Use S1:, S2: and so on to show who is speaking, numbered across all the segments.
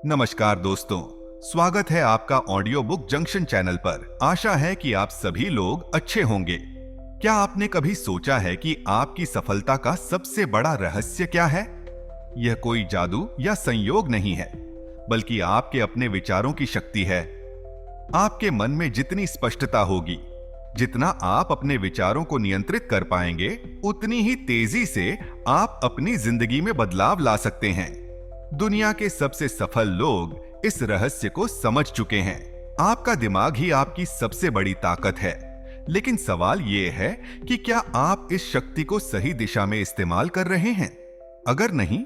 S1: नमस्कार दोस्तों, स्वागत है आपका ऑडियो बुक जंक्शन चैनल पर। आशा है कि आप सभी लोग अच्छे होंगे। क्या आपने कभी सोचा है कि आपकी सफलता का सबसे बड़ा रहस्य क्या है? यह कोई जादू या संयोग नहीं है, बल्कि आपके अपने विचारों की शक्ति है। आपके मन में जितनी स्पष्टता होगी, जितना आप अपने विचारों को नियंत्रित कर पाएंगे, उतनी ही तेजी से आप अपनी जिंदगी में बदलाव ला सकते हैं। दुनिया के सबसे सफल लोग इस रहस्य को समझ चुके हैं। आपका दिमाग ही आपकी सबसे बड़ी ताकत है, लेकिन सवाल यह है कि क्या आप इस शक्ति को सही दिशा में इस्तेमाल कर रहे हैं? अगर नहीं,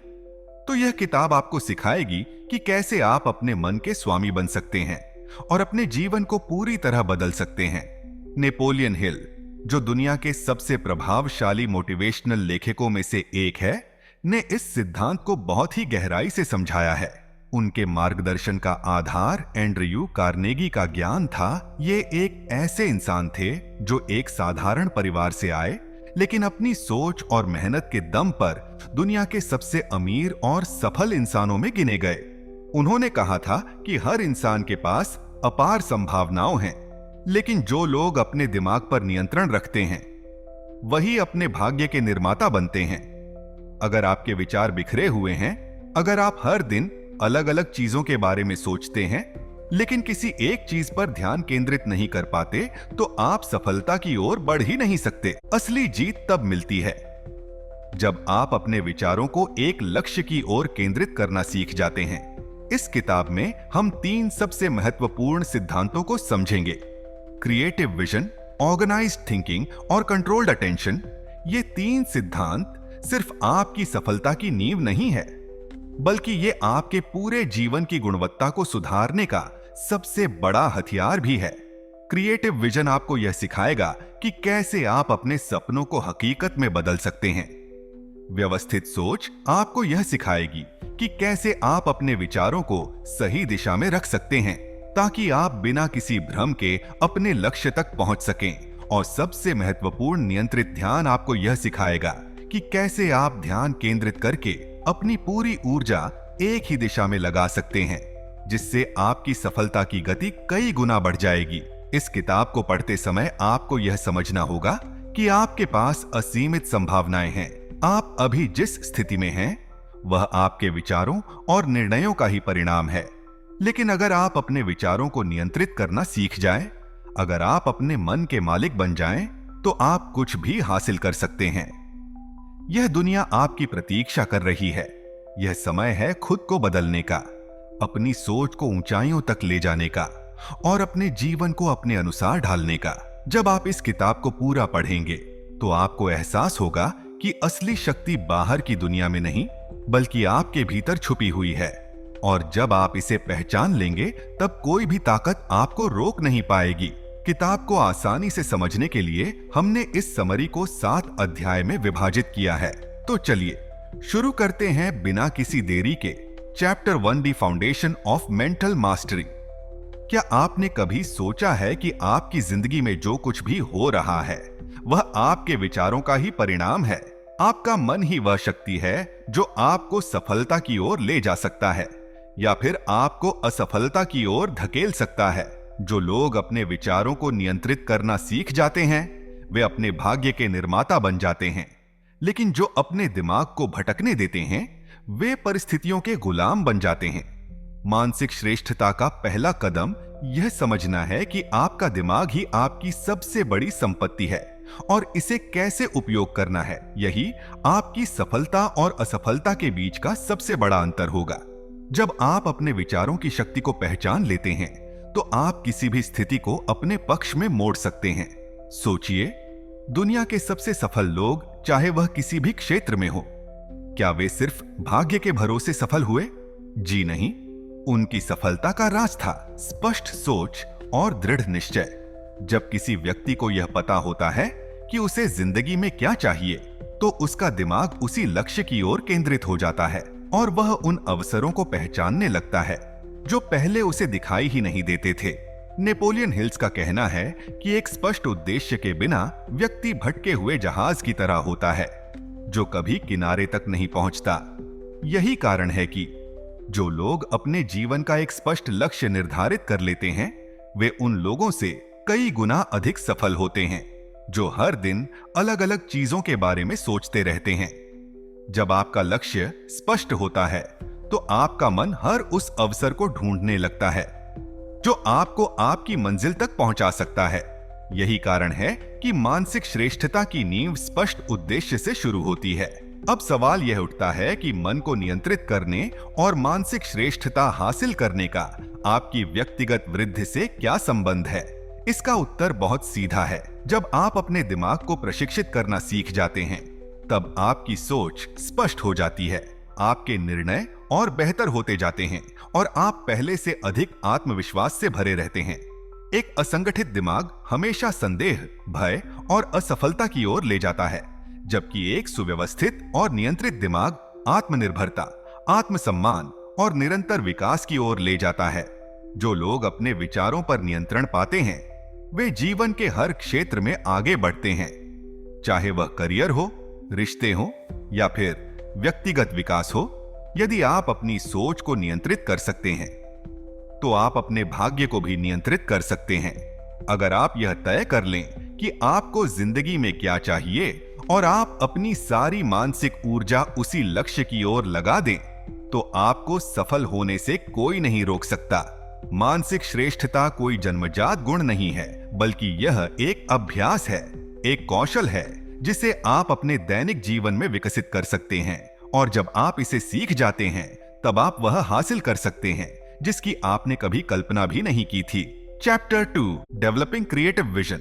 S1: तो यह किताब आपको सिखाएगी कि कैसे आप अपने मन के स्वामी बन सकते हैं और अपने जीवन को पूरी तरह बदल सकते हैं। नेपोलियन हिल, जो दुनिया के सबसे प्रभावशाली मोटिवेशनल लेखकों में से एक है, ने इस सिद्धांत को बहुत ही गहराई से समझाया है। उनके मार्गदर्शन का आधार एंड्रयू कार्नेगी का ज्ञान था। ये एक ऐसे इंसान थे जो एक साधारण परिवार से आए, लेकिन अपनी सोच और मेहनत के दम पर दुनिया के सबसे अमीर और सफल इंसानों में गिने गए। उन्होंने कहा था कि हर इंसान के पास अपार संभावनाएं हैं, लेकिन जो लोग अपने दिमाग पर नियंत्रण रखते हैं, वही अपने भाग्य के निर्माता बनते हैं। अगर आपके विचार बिखरे हुए हैं, अगर आप हर दिन अलग अलग चीजों के बारे में सोचते हैं, लेकिन किसी एक चीज पर ध्यान केंद्रित नहीं कर पाते, तो आप सफलता की ओर बढ़ ही नहीं सकते। असली जीत तब मिलती है जब आप अपने विचारों को एक लक्ष्य की ओर केंद्रित करना सीख जाते हैं। इस किताब में हम 3 सबसे महत्वपूर्ण सिद्धांतों को समझेंगे: क्रिएटिव विजन, ऑर्गेनाइज्ड थिंकिंग और कंट्रोल्ड अटेंशन। ये 3 सिद्धांत सिर्फ आपकी सफलता की नींव नहीं है, बल्कि ये आपके पूरे जीवन की गुणवत्ता को सुधारने का सबसे बड़ा हथियार भी है। क्रिएटिव विजन आपको यह सिखाएगा कि कैसे आप अपने सपनों को हकीकत में बदल सकते हैं। व्यवस्थित सोच आपको यह सिखाएगी कि कैसे आप अपने विचारों को सही दिशा में रख सकते हैं, ताकि आप बिना किसी भ्रम के अपने लक्ष्य तक पहुंच सकें। और सबसे महत्वपूर्ण, नियंत्रित ध्यान आपको यह सिखाएगा कि कैसे आप ध्यान केंद्रित करके अपनी पूरी ऊर्जा एक ही दिशा में लगा सकते हैं, जिससे आपकी सफलता की गति कई गुना बढ़ जाएगी। इस किताब को पढ़ते समय आपको यह समझना होगा कि आपके पास असीमित संभावनाएं हैं। आप अभी जिस स्थिति में हैं, वह आपके विचारों और निर्णयों का ही परिणाम है। लेकिन अगर आप अपने विचारों को नियंत्रित करना सीख जाएं, अगर आप अपने मन के मालिक बन जाएं, तो आप कुछ भी हासिल कर सकते हैं। यह दुनिया आपकी प्रतीक्षा कर रही है। यह समय है खुद को बदलने का, अपनी सोच को ऊंचाइयों तक ले जाने का और अपने जीवन को अपने अनुसार ढालने का। जब आप इस किताब को पूरा पढ़ेंगे, तो आपको एहसास होगा कि असली शक्ति बाहर की दुनिया में नहीं, बल्कि आपके भीतर छुपी हुई है। और जब आप इसे पहचान लेंगे, तब कोई भी ताकत आपको रोक नहीं पाएगी। किताब को आसानी से समझने के लिए हमने इस समरी को 7 अध्याय में विभाजित किया है। तो चलिए शुरू करते हैं बिना किसी देरी के। Chapter 1, the foundation of mental mastery. क्या आपने कभी सोचा है कि आपकी जिंदगी में जो कुछ भी हो रहा है, वह आपके विचारों का ही परिणाम है? आपका मन ही वह शक्ति है जो आपको सफलता की ओर ले जा सकता है, या फिर आपको असफलता की ओर धकेल सकता है। जो लोग अपने विचारों को नियंत्रित करना सीख जाते हैं, वे अपने भाग्य के निर्माता बन जाते हैं। लेकिन जो अपने दिमाग को भटकने देते हैं, वे परिस्थितियों के गुलाम बन जाते हैं। मानसिक श्रेष्ठता का पहला कदम यह समझना है कि आपका दिमाग ही आपकी सबसे बड़ी संपत्ति है और इसे कैसे उपयोग करना है, यही आपकी सफलता और असफलता के बीच का सबसे बड़ा अंतर होगा। जब आप अपने विचारों की शक्ति को पहचान लेते हैं, तो आप किसी भी स्थिति को अपने पक्ष में मोड़ सकते हैं। सोचिए, दुनिया के सबसे सफल लोग, चाहे वह किसी भी क्षेत्र में हो, क्या वे सिर्फ भाग्य के भरोसे सफल हुए? जी नहीं। उनकी सफलता का राज था स्पष्ट सोच और दृढ़ निश्चय। जब किसी व्यक्ति को यह पता होता है कि उसे जिंदगी में क्या चाहिए, तो उसका दिमाग उसी लक्ष्य की ओर केंद्रित हो जाता है और वह उन अवसरों को पहचानने लगता है जो पहले उसे दिखाई ही नहीं देते थे। नेपोलियन हिल्स का कहना है कि एक स्पष्ट उद्देश्य के बिना व्यक्ति भटके हुए जहाज की तरह होता है, जो कभी किनारे तक नहीं पहुंचता। यही कारण है कि जो लोग अपने जीवन का एक स्पष्ट लक्ष्य निर्धारित कर लेते हैं, वे उन लोगों से कई गुना अधिक सफल होते हैं जो हर दिन अलग अलग चीजों के बारे में सोचते रहते हैं। जब आपका लक्ष्य स्पष्ट होता है तो आपका मन हर उस अवसर को ढूंढने लगता है जो आपको आपकी मंजिल तक पहुंचा सकता है। यही कारण है कि मानसिक श्रेष्ठता की नींव स्पष्ट उद्देश्य से शुरू होती है। अब सवाल यह उठता है कि मन को नियंत्रित करने और मानसिक श्रेष्ठता हासिल करने का आपकी व्यक्तिगत वृद्धि से क्या संबंध है? इसका उत्तर बहुत सीधा है। जब आप अपने दिमाग को प्रशिक्षित करना सीख जाते हैं, तब आपकी सोच स्पष्ट हो जाती है, आपके निर्णय और बेहतर होते जाते हैं और आप पहले से अधिक आत्मविश्वास से भरे रहते हैं। एक असंगठित दिमाग हमेशा संदेह, भय और असफलता की ओर ले जाता है, जबकि एक सुव्यवस्थित और नियंत्रित दिमाग आत्मनिर्भरता, आत्मसम्मान और निरंतर विकास की ओर ले जाता है। जो लोग अपने विचारों पर नियंत्रण पाते हैं, वे जीवन के हर क्षेत्र में आगे बढ़ते हैं, चाहे वह करियर हो, रिश्ते हो या फिर व्यक्तिगत विकास हो। यदि आप अपनी सोच को नियंत्रित कर सकते हैं, तो आप अपने भाग्य को भी नियंत्रित कर सकते हैं। अगर आप यह तय कर लें कि आपको जिंदगी में क्या चाहिए और आप अपनी सारी मानसिक ऊर्जा उसी लक्ष्य की ओर लगा दें, तो आपको सफल होने से कोई नहीं रोक सकता। मानसिक श्रेष्ठता कोई जन्मजात गुण नहीं है, बल्कि यह एक अभ्यास है, एक कौशल है जिसे आप अपने दैनिक जीवन में विकसित कर सकते हैं। और जब आप इसे सीख जाते हैं, तब आप वह हासिल कर सकते हैं जिसकी आपने कभी कल्पना भी नहीं की थी। Chapter 2, developing creative vision.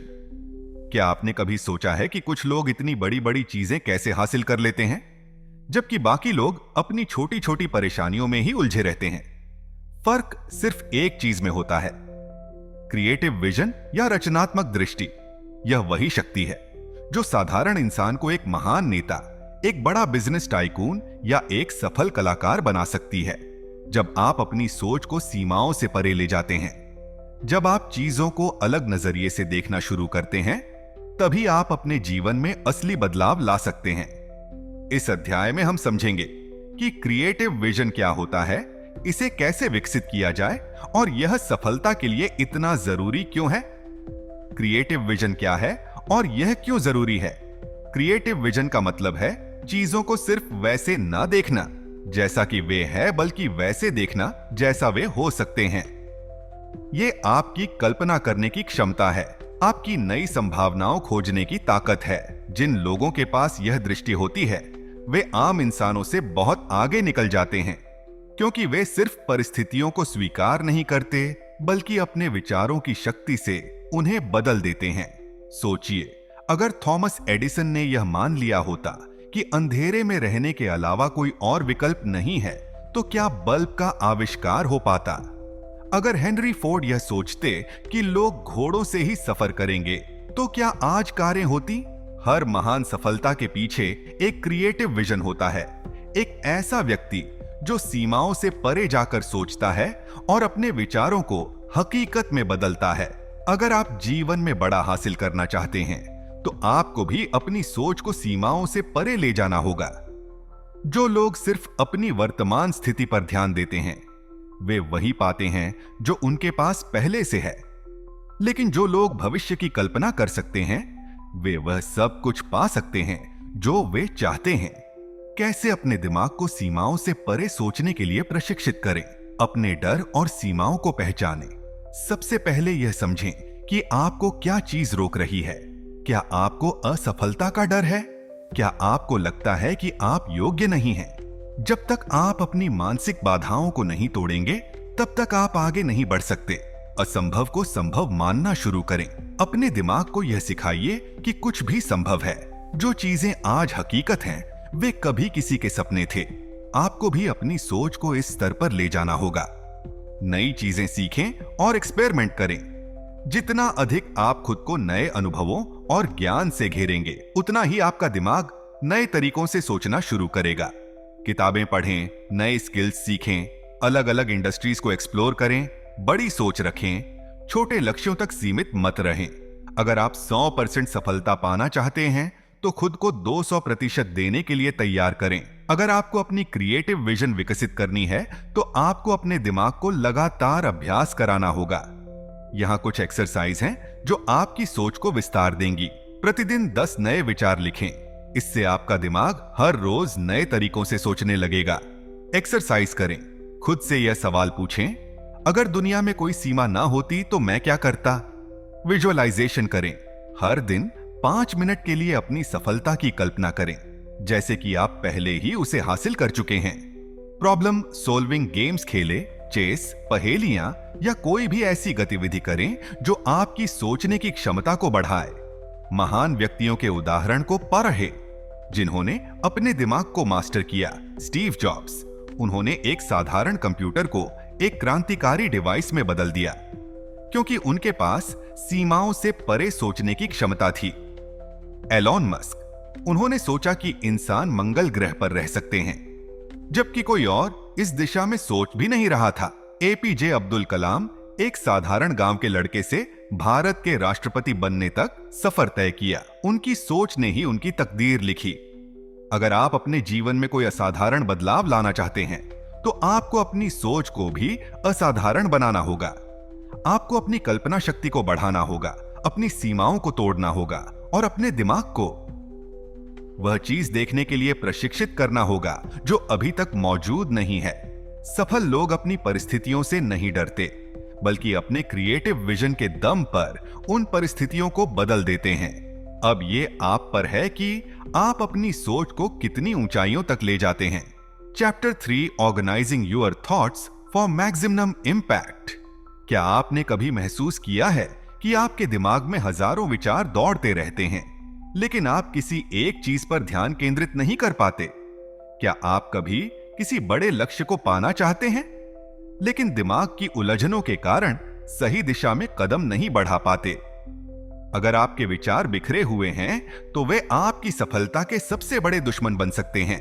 S1: क्या आपने कभी सोचा है कि कुछ लोग इतनी बड़ी बड़ी चीजें कैसे हासिल कर लेते हैं, जबकि बाकी लोग अपनी छोटी छोटी परेशानियों में ही उलझे रहते हैं? फर्क सिर्फ एक चीज में होता है, क्रिएटिव विजन या रचनात्मक दृष्टि। यह वही शक्ति है जो साधारण इंसान को एक महान नेता, एक बड़ा बिजनेस टाइकून या एक सफल कलाकार बना सकती है। जब आप अपनी सोच को सीमाओं से परे ले जाते हैं, जब आप चीजों को अलग नजरिए से देखना शुरू करते हैं, तभी आप अपने जीवन में असली बदलाव ला सकते हैं। इस अध्याय में हम समझेंगे कि क्रिएटिव विजन क्या होता है, इसे कैसे विकसित किया जाए और यह सफलता के लिए इतना जरूरी क्यों है। क्रिएटिव विजन क्या है और यह क्यों जरूरी है? क्रिएटिव विजन का मतलब है चीजों को सिर्फ वैसे ना देखना जैसा कि वे है, बल्कि वैसे देखना जैसा वे हो सकते हैं। ये आपकी कल्पना करने की क्षमता है, आपकी नई संभावनाओं खोजने की ताकत है। जिन लोगों के पास यह दृष्टि होती है, वे आम इंसानों से बहुत आगे निकल जाते हैं, क्योंकि वे सिर्फ परिस्थितियों को स्वीकार नहीं करते, बल्कि अपने विचारों की शक्ति से उन्हें बदल देते हैं। सोचिए, अगर थॉमस एडिसन ने यह मान लिया होता कि अंधेरे में रहने के अलावा कोई और विकल्प नहीं है, तो क्या बल्ब का आविष्कार हो पाता? अगर हेनरी फोर्ड यह सोचते कि लोग घोड़ों से ही सफर करेंगे, तो क्या आज कारें होती? हर महान सफलता के पीछे एक क्रिएटिव विजन होता है, एक ऐसा व्यक्ति जो सीमाओं से परे जाकर सोचता है और अपने विचारों को हकीकत में बदलता है। अगर आप जीवन में बड़ा हासिल करना चाहते हैं, तो आपको भी अपनी सोच को सीमाओं से परे ले जाना होगा। जो लोग सिर्फ अपनी वर्तमान स्थिति पर ध्यान देते हैं, वे वही पाते हैं जो उनके पास पहले से है। लेकिन जो लोग भविष्य की कल्पना कर सकते हैं, वे वह सब कुछ पा सकते हैं जो वे चाहते हैं। कैसे अपने दिमाग को सीमाओं से परे सोचने के लिए प्रशिक्षित करें? अपने डर और सीमाओं को पहचानें। सबसे पहले यह समझें कि आपको क्या चीज रोक रही है। क्या आपको असफलता का डर है? क्या आपको लगता है कि आप योग्य नहीं हैं? जब तक आप अपनी मानसिक बाधाओं को नहीं तोड़ेंगे, तब तक आप आगे नहीं बढ़ सकते। असंभव को संभव मानना शुरू करें। अपने दिमाग को यह सिखाइए कि कुछ भी संभव है। जो चीजें आज हकीकत हैं, वे कभी किसी के सपने थे। आपको भी अपनी सोच को इस स्तर पर ले जाना होगा। नई चीजें सीखें और एक्सपेरिमेंट करें। जितना अधिक आप खुद को नए अनुभवों और ज्ञान से घेरेंगे, उतना ही आपका दिमाग नए तरीकों से सोचना शुरू करेगा। किताबें पढ़ें, नए स्किल्स सीखें, अलग अलग इंडस्ट्रीज को एक्सप्लोर करें, बड़ी सोच रखें, छोटे लक्ष्यों तक सीमित मत रहें। अगर आप 100% सफलता पाना चाहते हैं, तो खुद को 200% देने के लिए तैयार करें। अगर आपको अपनी क्रिएटिव विजन विकसित करनी है तो आपको अपने दिमाग को लगातार अभ्यास कराना होगा। यहाँ कुछ एक्सरसाइज हैं जो आपकी सोच को विस्तार देंगी। प्रतिदिन 10 नए विचार लिखें। इससे आपका दिमाग हर रोज नए तरीकों से सोचने लगेगा। एक्सरसाइज करें। खुद से यह सवाल पूछें, अगर दुनिया में कोई सीमा ना होती तो मैं क्या करता। विजुअलाइजेशन करें। हर दिन 5 मिनट के लिए अपनी सफलता की कल्पना करें, जैसे कि आप पहले ही उसे हासिल कर चुके हैं। प्रॉब्लम सॉल्विंग गेम्स खेलें, चेस, पहेलियां या कोई भी ऐसी गतिविधि करें जो आपकी सोचने की क्षमता को बढ़ाए। महान व्यक्तियों के उदाहरण को पढ़ें जिन्होंने अपने दिमाग को मास्टर किया। स्टीव जॉब्स, उन्होंने एक साधारण कंप्यूटर को एक क्रांतिकारी डिवाइस में बदल दिया क्योंकि उनके पास सीमाओं से परे सोचने की क्षमता थी। एलॉन मस्क, उन्होंने सोचा कि इंसान मंगल ग्रह पर रह सकते हैं, जबकि कोई और इस दिशा में सोच भी नहीं रहा था। एपीजे अब्दुल कलाम, एक साधारण गांव के लड़के से भारत के राष्ट्रपति बनने तक सफर तय किया। उनकी सोच ने ही उनकी तकदीर लिखी। अगर आप अपने जीवन में कोई असाधारण बदलाव लाना चाहते हैं तो आपको अपनी सोच को भी असाधारण बनाना होगा। आपको अपनी कल्पना शक्ति को बढ़ाना होगा, अपनी सीमाओं को तोड़ना होगा और अपने दिमाग को वह चीज देखने के लिए प्रशिक्षित करना होगा जो अभी तक मौजूद नहीं है। सफल लोग अपनी परिस्थितियों से नहीं डरते, बल्कि अपने क्रिएटिव विजन के दम पर उन परिस्थितियों को बदल देते हैं। अब ये आप पर है कि आप अपनी सोच को कितनी ऊंचाइयों तक ले जाते हैं। Chapter 3, organising your thoughts for maximum impact. क्या आपने कभी महसूस किया है कि आपके दिमाग में हजारों विचार दौड़ते रहते हैं, लेकिन आप किसी एक चीज पर ध्यान केंद्रित नहीं कर पाते? क्या आप कभी किसी बड़े लक्ष्य को पाना चाहते हैं, लेकिन दिमाग की उलझनों के कारण सही दिशा में कदम नहीं बढ़ा पाते? अगर आपके विचार बिखरे हुए हैं तो वे आपकी सफलता के सबसे बड़े दुश्मन बन सकते हैं।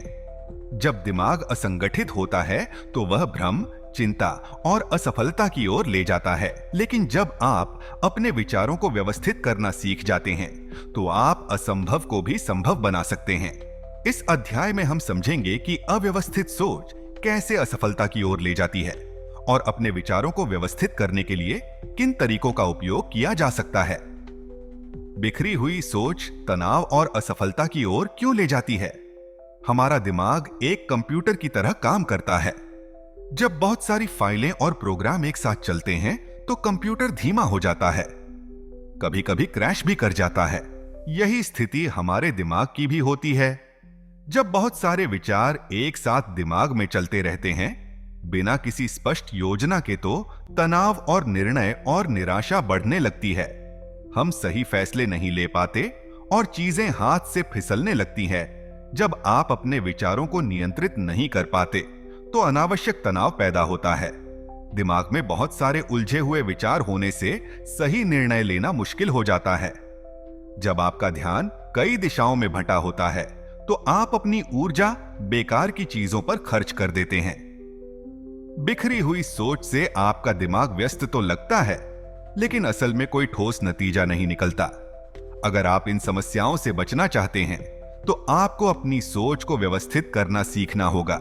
S1: जब दिमाग असंगठित होता है तो वह भ्रम, चिंता और असफलता की ओर ले जाता है। लेकिन जब आप अपने विचारों को व्यवस्थित करना सीख जाते हैं तो आप असंभव को भी संभव बना सकते हैं। इस अध्याय में हम समझेंगे कि अव्यवस्थित सोच कैसे असफलता की ओर ले जाती है और अपने विचारों को व्यवस्थित करने के लिए किन तरीकों का उपयोग किया जा सकता है। बिखरी हुई सोच तनाव और असफलता की ओर क्यों ले जाती है? हमारा दिमाग एक कंप्यूटर की तरह काम करता है। जब बहुत सारी फाइलें और प्रोग्राम एक साथ चलते हैं तो कंप्यूटर धीमा हो जाता है, कभी कभी क्रैश भी कर जाता है। यही स्थिति हमारे दिमाग की भी होती है। जब बहुत सारे विचार एक साथ दिमाग में चलते रहते हैं बिना किसी स्पष्ट योजना के, तो तनाव और निर्णय और निराशा बढ़ने लगती है। हम सही फैसले नहीं ले पाते और चीजें हाथ से फिसलने लगती हैं। जब आप अपने विचारों को नियंत्रित नहीं कर पाते तो अनावश्यक तनाव पैदा होता है। दिमाग में बहुत सारे उलझे हुए विचार होने से सही निर्णय लेना मुश्किल हो जाता है। जब आपका ध्यान कई दिशाओं में भटा होता है तो आप अपनी ऊर्जा बेकार की चीजों पर खर्च कर देते हैं। बिखरी हुई सोच से आपका दिमाग व्यस्त तो लगता है, लेकिन असल में कोई ठोस नतीजा नहीं निकलता। अगर आप इन समस्याओं से बचना चाहते हैं तो आपको अपनी सोच को व्यवस्थित करना सीखना होगा।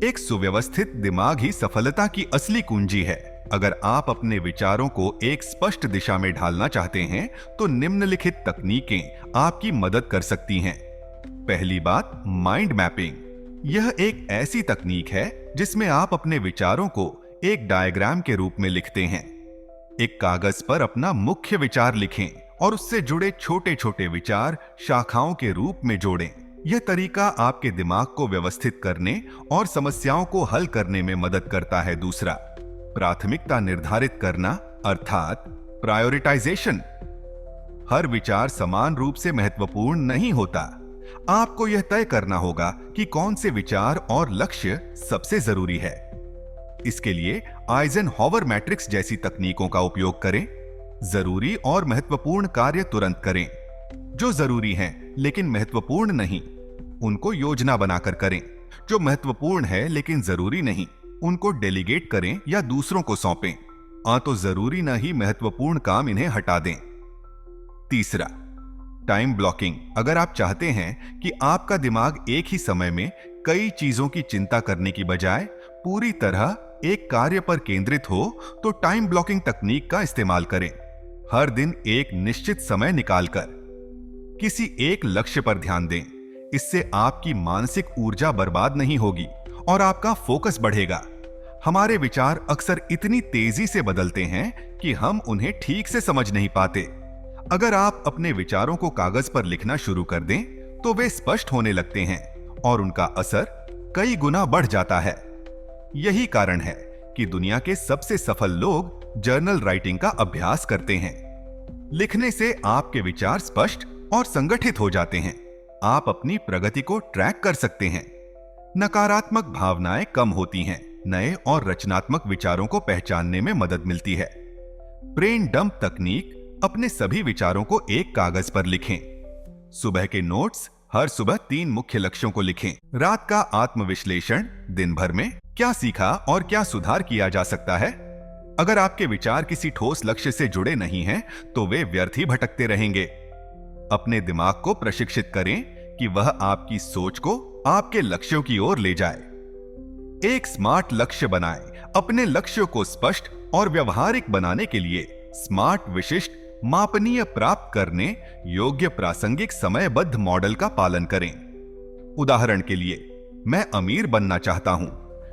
S1: एक सुव्यवस्थित दिमाग ही सफलता की असली कुंजी है। अगर आप अपने विचारों को एक स्पष्ट दिशा में ढालना चाहते हैं तो निम्नलिखित तकनीकें आपकी मदद कर सकती हैं। पहली बात, माइंड मैपिंग। यह एक ऐसी तकनीक है जिसमें आप अपने विचारों को एक डायग्राम के रूप में लिखते हैं। एक कागज पर अपना मुख्य विचार लिखें और उससे जुड़े छोटे छोटे विचार शाखाओं के रूप में जोड़ें। यह तरीका आपके दिमाग को व्यवस्थित करने और समस्याओं को हल करने में मदद करता है। दूसरा, प्राथमिकता निर्धारित करना अर्थात प्रायोरिटाइजेशन। हर विचार समान रूप से महत्वपूर्ण नहीं होता। आपको यह तय करना होगा कि कौन से विचार और लक्ष्य सबसे जरूरी है। इसके लिए आइजनहॉवर मैट्रिक्स जैसी तकनीकों का उपयोग करें। जरूरी और महत्वपूर्ण कार्य तुरंत करें। जो जरूरी हैं लेकिन महत्वपूर्ण नहीं, उनको योजना बनाकर करें। जो महत्वपूर्ण है लेकिन जरूरी नहीं, उनको डेलीगेट करें या दूसरों को सौंपें। तो जरूरी न ही महत्वपूर्ण काम इन्हें हटा दें। तीसरा, टाइम ब्लॉकिंग। अगर आप चाहते हैं कि आपका दिमाग एक ही समय में कई चीजों की चिंता करने की बजाय पूरी तरह एक कार्य पर केंद्रित हो तो टाइम ब्लॉकिंग तकनीक का इस्तेमाल करें। हर दिन एक निश्चित समय निकालकर किसी एक लक्ष्य पर ध्यान दें। इससे आपकी मानसिक ऊर्जा बर्बाद नहीं होगी और आपका फोकस बढ़ेगा। हमारे विचार अक्सर इतनी तेजी से बदलते हैं कि हम उन्हें ठीक से समझ नहीं पाते। अगर आप अपने विचारों को कागज पर लिखना शुरू कर दें तो वे स्पष्ट होने लगते हैं और उनका असर कई गुना बढ़ जाता है। यही कारण है कि दुनिया के सबसे सफल लोग जर्नल राइटिंग का अभ्यास करते हैं। लिखने से आपके विचार स्पष्ट और संगठित हो जाते हैं। आप अपनी प्रगति को ट्रैक कर सकते हैं। नकारात्मक भावनाएं कम होती हैं। नए और रचनात्मक विचारों को पहचानने में मदद मिलती है। ब्रेन डंप तकनीक। अपने सभी विचारों को एक कागज पर लिखें। सुबह के नोट्स। हर सुबह 3 मुख्य लक्ष्यों को लिखें। रात का आत्मविश्लेषण। दिन भर में क्या सीखा और क्या सुधार किया जा सकता है। अगर आपके विचार किसी ठोस लक्ष्य से जुड़े नहीं हैं, तो वे व्यर्थ ही भटकते रहेंगे। अपने दिमाग को प्रशिक्षित करें कि वह आपकी सोच को आपके लक्ष्यों की ओर ले जाए। एक स्मार्ट लक्ष्य बनाएं। अपने लक्ष्यों को स्पष्ट और व्यवहारिक बनाने के लिए स्मार्ट, विशिष्ट, मापनीय, प्राप्त करने योग्य, प्रासंगिक, समयबद्ध मॉडल का पालन करें। उदाहरण के लिए, मैं अमीर बनना चाहता हूं।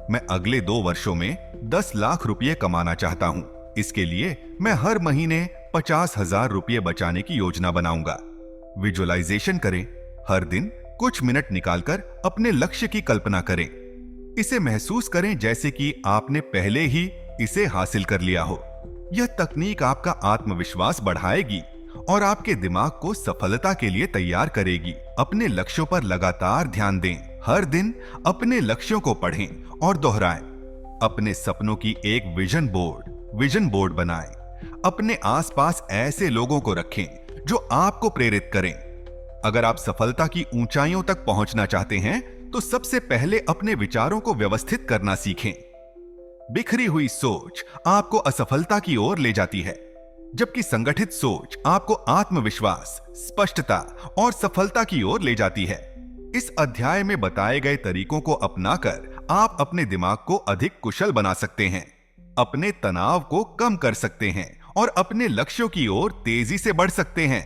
S1: मैं अगले 2 वर्षों में 10 लाख रुपये कमाना चाहता हूं। इसके लिए मैं हर महीने 50,000 रुपये बचाने की योजना बनाऊंगा। विजुअलाइजेशन करें। हर दिन कुछ मिनट निकालकर अपने लक्ष्य की कल्पना करें। इसे महसूस करें जैसे कि आपने पहले ही इसे हासिल कर लिया हो। यह तकनीक आपका आत्मविश्वास बढ़ाएगी और आपके दिमाग को सफलता के लिए तैयार करेगी। अपने लक्ष्यों पर लगातार ध्यान दें। हर दिन अपने लक्ष्यों को पढ़ें और दोहराएं। अपने सपनों की एक विजन बोर्ड बनाएं। अपने आसपास ऐसे लोगों को रखें जो आपको प्रेरित करें। अगर आप सफलता की ऊंचाइयों तक पहुंचना चाहते हैं तो सबसे पहले अपने विचारों को व्यवस्थित करना सीखें। बिखरी हुई सोच आपको असफलता की ओर ले जाती है, जबकि संगठित सोच आपको आत्मविश्वास, स्पष्टता और सफलता की ओर ले जाती है। इस अध्याय में बताए गए तरीकों को अपनाकर आप अपने दिमाग को अधिक कुशल बना सकते हैं, अपने तनाव को कम कर सकते हैं और अपने लक्ष्यों की ओर तेजी से बढ़ सकते हैं।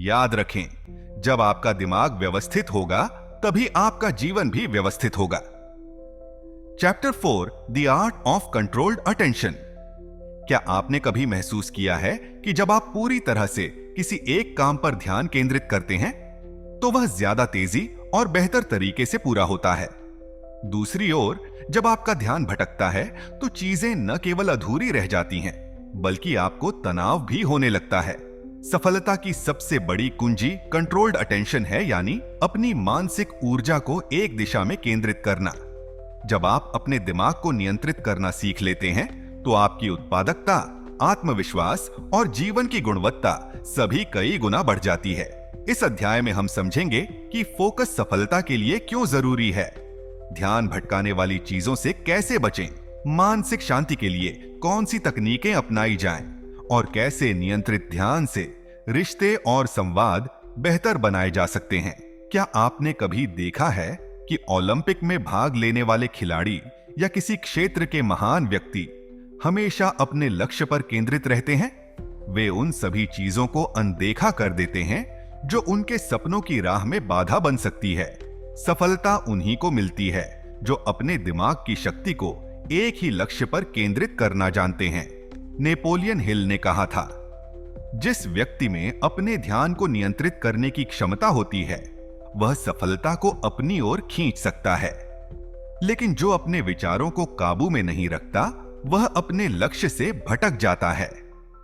S1: याद रखें, जब आपका दिमाग व्यवस्थित होगा तभी आपका जीवन भी व्यवस्थित होगा। Chapter 4, the art of controlled attention. क्या आपने कभी महसूस किया है कि जब आप पूरी तरह से किसी एक काम पर ध्यान केंद्रित करते हैं तो वह ज्यादा तेजी और बेहतर तरीके से पूरा होता है। दूसरी ओर जब आपका ध्यान भटकता है तो चीजें न केवल अधूरी रह जाती हैं, बल्कि आपको तनाव भी होने लगता है। सफलता की सबसे बड़ी कुंजी कंट्रोल्ड अटेंशन है, यानी अपनी मानसिक ऊर्जा को एक दिशा में केंद्रित करना। जब आप अपने दिमाग को नियंत्रित करना सीख लेते हैं तो आपकी उत्पादकता, आत्मविश्वास और जीवन की गुणवत्ता सभी कई गुना बढ़ जाती है। इस अध्याय में हम समझेंगे कि फोकस सफलता के लिए क्यों जरूरी है, ध्यान भटकाने वाली चीजों से कैसे बचें, मानसिक शांति के लिए कौन सी तकनीकें अपनाई जाएं और कैसे नियंत्रित ध्यान से रिश्ते और संवाद बेहतर बनाए जा सकते हैं। क्या आपने कभी देखा है कि ओलंपिक में भाग लेने वाले खिलाड़ी या किसी क्षेत्र के महान व्यक्ति हमेशा अपने लक्ष्य पर केंद्रित रहते हैं? वे उन सभी चीजों को अनदेखा कर देते हैं जो उनके सपनों की राह में बाधा बन सकती है। सफलता उन्हीं को मिलती है जो अपने दिमाग की शक्ति को एक ही लक्ष्य पर केंद्रित करना जानते हैं। नेपोलियन हिल ने कहा था, जिस व्यक्ति में अपने ध्यान को नियंत्रित करने की क्षमता होती है वह सफलता को अपनी ओर खींच सकता है, लेकिन जो अपने विचारों को काबू में नहीं रखता वह अपने लक्ष्य से भटक जाता है।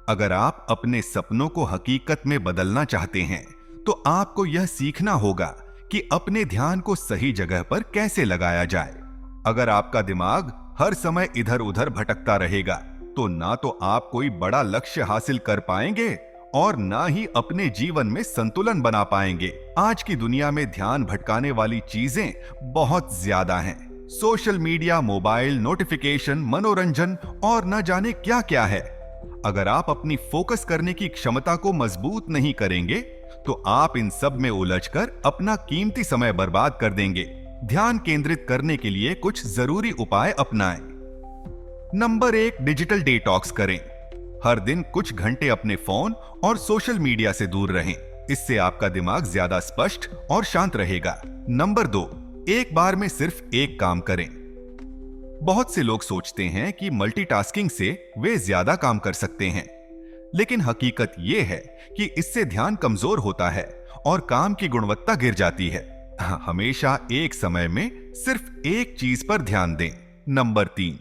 S1: अगर आप अपने सपनों को हकीकत में बदलना चाहते हैं तो आपको यह सीखना होगा कि अपने ध्यान को सही जगह पर कैसे लगाया जाए। अगर आपका दिमाग हर समय इधर उधर भटकता रहेगा तो ना तो आप कोई बड़ा लक्ष्य हासिल कर पाएंगे और ना ही अपने जीवन में संतुलन बना पाएंगे। आज की दुनिया में ध्यान भटकाने वाली चीजें बहुत ज्यादा हैं। सोशल मीडिया, मोबाइल, नोटिफिकेशन, मनोरंजन और न जाने क्या क्या है। अगर आप अपनी फोकस करने की क्षमता को मजबूत नहीं करेंगे तो आप इन सब में उलझकर अपना कीमती समय बर्बाद कर देंगे। ध्यान केंद्रित करने के लिए कुछ जरूरी उपाय अपनाएं। नंबर 1, डिजिटल डिटॉक्स करें। हर दिन कुछ घंटे अपने फोन और सोशल मीडिया से दूर रहें। इससे आपका दिमाग ज्यादा स्पष्ट और शांत रहेगा। नंबर 2, एक बार में सिर्फ एक काम करें। बहुत से लोग सोचते हैं कि मल्टीटास्किंग से वे ज्यादा काम कर सकते हैं, लेकिन हकीकत यह है कि इससे ध्यान कमजोर होता है और काम की गुणवत्ता गिर जाती है। हमेशा एक समय में सिर्फ एक चीज पर ध्यान दें। नंबर 3,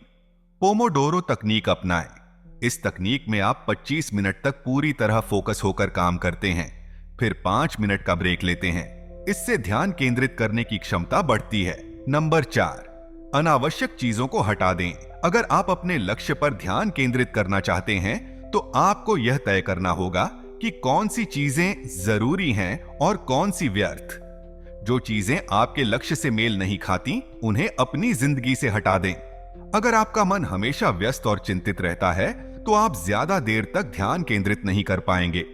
S1: पोमोडोरो तकनीक अपनाएं। इस तकनीक में आप 25 मिनट तक पूरी तरह फोकस होकर काम करते हैं, फिर 5 मिनट का ब्रेक लेते हैं। इससे ध्यान केंद्रित करने की क्षमता बढ़ती है। नंबर 4, अनावश्यक चीजों को हटा दें। अगर आप अपने लक्ष्य पर ध्यान केंद्रित करना चाहते हैं तो आपको यह तय करना होगा कि कौन सी चीजें जरूरी हैं और कौन सी व्यर्थ। जो चीजें आपके लक्ष्य से मेल नहीं खाती, उन्हें अपनी जिंदगी से हटा दें। अगर आपका मन हमेशा व्यस्त और चिंतित रहता है तो आप ज्यादा देर तक ध्यान केंद्रित नहीं कर पाएंगे।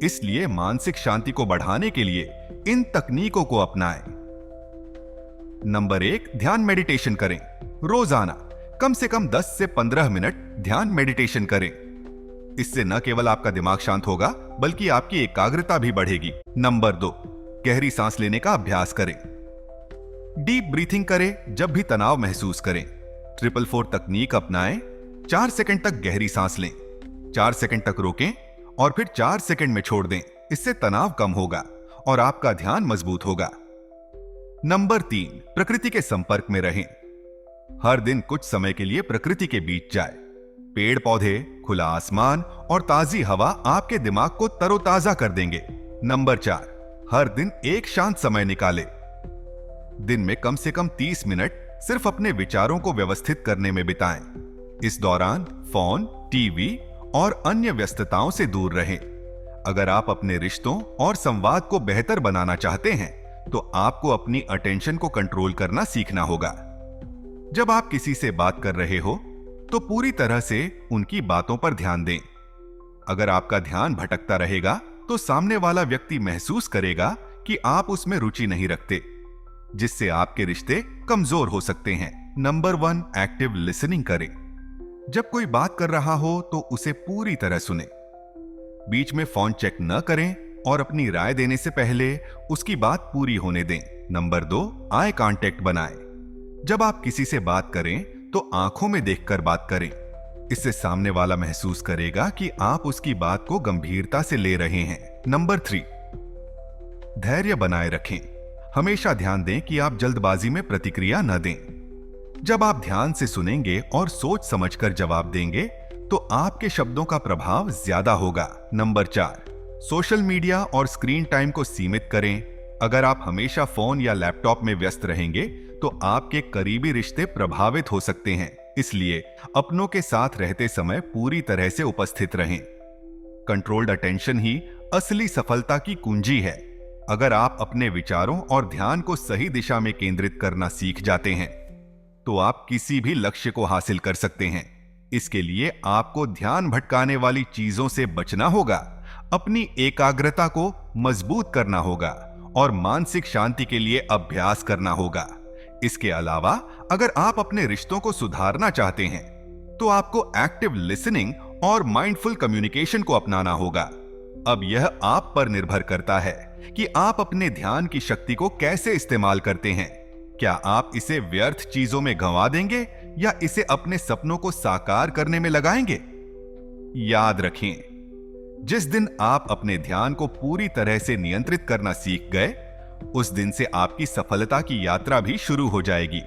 S1: इसलिए मानसिक शांति को बढ़ाने के लिए इन तकनीकों को अपनाएं। नंबर 1, ध्यान मेडिटेशन करें। रोजाना कम से कम 10 से 15 मिनट ध्यान मेडिटेशन करें। इससे न केवल आपका दिमाग शांत होगा, बल्कि आपकी एकाग्रता भी बढ़ेगी। नंबर 2, गहरी सांस लेने का अभ्यास करें। डीप ब्रीथिंग करें जब भी तनाव महसूस करें। 444 तकनीक अपनाएं। 4 सेकंड तक गहरी सांस लें, 4 सेकंड तक रोकें और फिर 4 सेकंड में छोड़ दें। इससे तनाव कम होगा और आपका ध्यान मजबूत होगा। नंबर 3, प्रकृति के संपर्क में रहें। हर दिन कुछ समय के लिए प्रकृति के बीच जाए। पेड़ पौधे, खुला आसमान और ताजी हवा आपके दिमाग को तरोताजा कर देंगे। नंबर 4, हर दिन एक शांत समय निकालें। दिन में कम से कम 30 मिनट सिर्फ अपने विचारों को व्यवस्थित करने में बिताएं। इस दौरान फोन, टीवी और अन्य व्यस्तताओं से दूर रहें। अगर आप अपने रिश्तों और संवाद को बेहतर बनाना चाहते हैं तो आपको अपनी अटेंशन को कंट्रोल करना सीखना होगा। जब आप किसी से बात कर रहे हो तो पूरी तरह से उनकी बातों पर ध्यान दें। अगर आपका ध्यान भटकता रहेगा तो सामने वाला व्यक्ति महसूस करेगा कि आप उसमें रुचि नहीं रखते, जिससे आपके रिश्ते कमजोर हो सकते हैं। नंबर 1, एक्टिव लिसनिंग करें। जब कोई बात कर रहा हो तो उसे पूरी तरह सुने। बीच में फोन चेक न करें और अपनी राय देने से पहले उसकी बात पूरी होने दें। नंबर 2, आई कांटेक्ट बनाएं। जब आप किसी से बात करें तो आंखों में देखकर बात करें। इससे सामने वाला महसूस करेगा कि आप उसकी बात को गंभीरता से ले रहे हैं। नंबर 3, धैर्य बनाए रखें। हमेशा ध्यान दें कि आप जल्दबाजी में प्रतिक्रिया न दें। जब आप ध्यान से सुनेंगे और सोच समझकर जवाब देंगे तो आपके शब्दों का प्रभाव ज्यादा होगा। नंबर 4, सोशल मीडिया और स्क्रीन टाइम को सीमित करें। अगर आप हमेशा फोन या लैपटॉप में व्यस्त रहेंगे तो आपके करीबी रिश्ते प्रभावित हो सकते हैं। इसलिए अपनों के साथ रहते समय पूरी तरह से उपस्थित रहें। कंट्रोल्ड अटेंशन ही असली सफलता की कुंजी है। अगर आप अपने विचारों और ध्यान को सही दिशा में केंद्रित करना सीख जाते हैं तो आप किसी भी लक्ष्य को हासिल कर सकते हैं। इसके लिए आपको ध्यान भटकाने वाली चीजों से बचना होगा, अपनी एकाग्रता को मजबूत करना होगा और मानसिक शांति के लिए अभ्यास करना होगा। इसके अलावा अगर आप अपने रिश्तों को सुधारना चाहते हैं तो आपको एक्टिव लिसनिंग और माइंडफुल कम्युनिकेशन को अपनाना होगा। अब यह आप पर निर्भर करता है कि आप अपने ध्यान की शक्ति को कैसे इस्तेमाल करते हैं। क्या आप इसे व्यर्थ चीजों में गंवा देंगे या इसे अपने सपनों को साकार करने में लगाएंगे? याद रखें, जिस दिन आप अपने ध्यान को पूरी तरह से नियंत्रित करना सीख गए, उस दिन से आपकी सफलता की यात्रा भी शुरू हो जाएगी।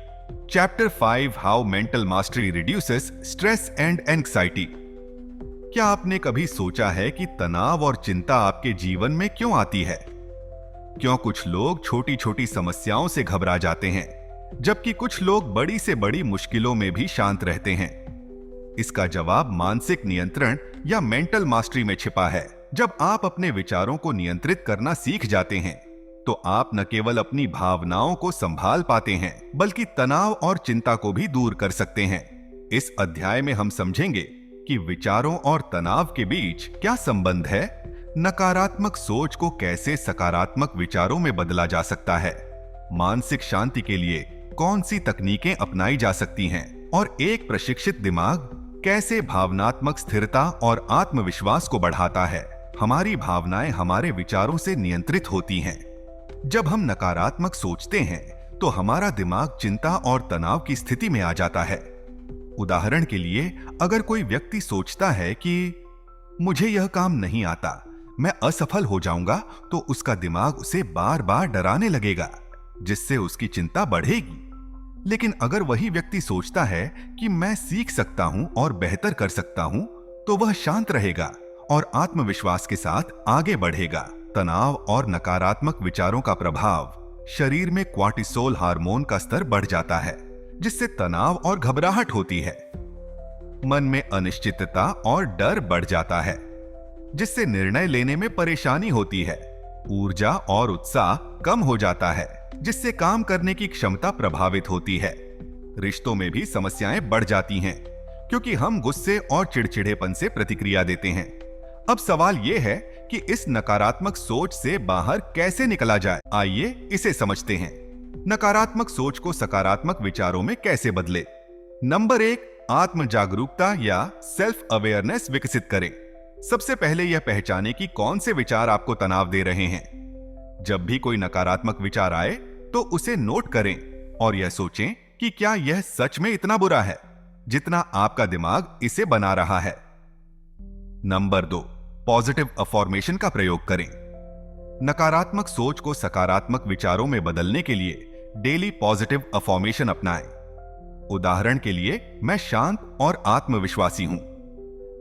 S1: Chapter 5, how mental mastery reduces stress and anxiety. क्या आपने कभी सोचा है कि तनाव और चिंता आपके जीवन में क्यों आती है? क्यों कुछ लोग छोटी छोटी समस्याओं से घबरा जाते हैं, जबकि कुछ लोग बड़ी से बड़ी मुश्किलों में भी शांत रहते हैं? इसका जवाब मानसिक नियंत्रण या मेंटल मास्टरी में छिपा है। जब आप अपने विचारों को नियंत्रित करना सीख जाते हैं तो आप न केवल अपनी भावनाओं को संभाल पाते हैं, बल्कि तनाव और चिंता को भी दूर कर सकते हैं। इस अध्याय में हम समझेंगे कि विचारों और तनाव के बीच क्या संबंध है, नकारात्मक सोच को कैसे सकारात्मक विचारों में बदला जा सकता है मानसिक शांति के लिए कौन सी तकनीकें अपनाई जा सकती हैं और एक प्रशिक्षित दिमाग कैसे भावनात्मक स्थिरता और आत्मविश्वास को बढ़ाता है। हमारी भावनाएं हमारे विचारों से नियंत्रित होती हैं। जब हम नकारात्मक सोचते हैं तो हमारा दिमाग चिंता और तनाव की स्थिति में आ जाता है। उदाहरण के लिए, अगर कोई व्यक्ति सोचता है कि मुझे यह काम नहीं आता, मैं असफल हो जाऊंगा, तो उसका दिमाग उसे बार बार डराने लगेगा, जिससे उसकी चिंता बढ़ेगी। लेकिन अगर वही व्यक्ति सोचता है कि मैं सीख सकता हूं और बेहतर कर सकता हूं, तो वह शांत रहेगा और आत्मविश्वास के साथ आगे बढ़ेगा। तनाव और नकारात्मक विचारों का प्रभाव शरीर में कॉर्टिसोल हार्मोन का स्तर बढ़ जाता है, जिससे तनाव और घबराहट होती है। मन में अनिश्चितता और डर बढ़ जाता है, जिससे निर्णय लेने में परेशानी होती है। ऊर्जा और उत्साह कम हो जाता है, जिससे काम करने की क्षमता प्रभावित होती है। रिश्तों में भी समस्याएं बढ़ जाती हैं, क्योंकि हम गुस्से और चिड़चिड़ेपन से प्रतिक्रिया देते हैं। अब सवाल यह है कि इस नकारात्मक सोच से बाहर कैसे निकला जाए। आइए इसे समझते हैं। नकारात्मक सोच को सकारात्मक विचारों में कैसे बदले। नंबर 1, आत्म जागरूकता या सेल्फ अवेयरनेस विकसित करें। सबसे पहले यह पहचानें कि कौन से विचार आपको तनाव दे रहे हैं। जब भी कोई नकारात्मक विचार आए तो उसे नोट करें और यह सोचें कि क्या यह सच में इतना बुरा है जितना आपका दिमाग इसे बना रहा है। नंबर 2, पॉजिटिव अफर्मेशन का प्रयोग करें। नकारात्मक सोच को सकारात्मक विचारों में बदलने के लिए डेली पॉजिटिव अफर्मेशन अपनाएं। उदाहरण के लिए, मैं शांत और आत्मविश्वासी हूं,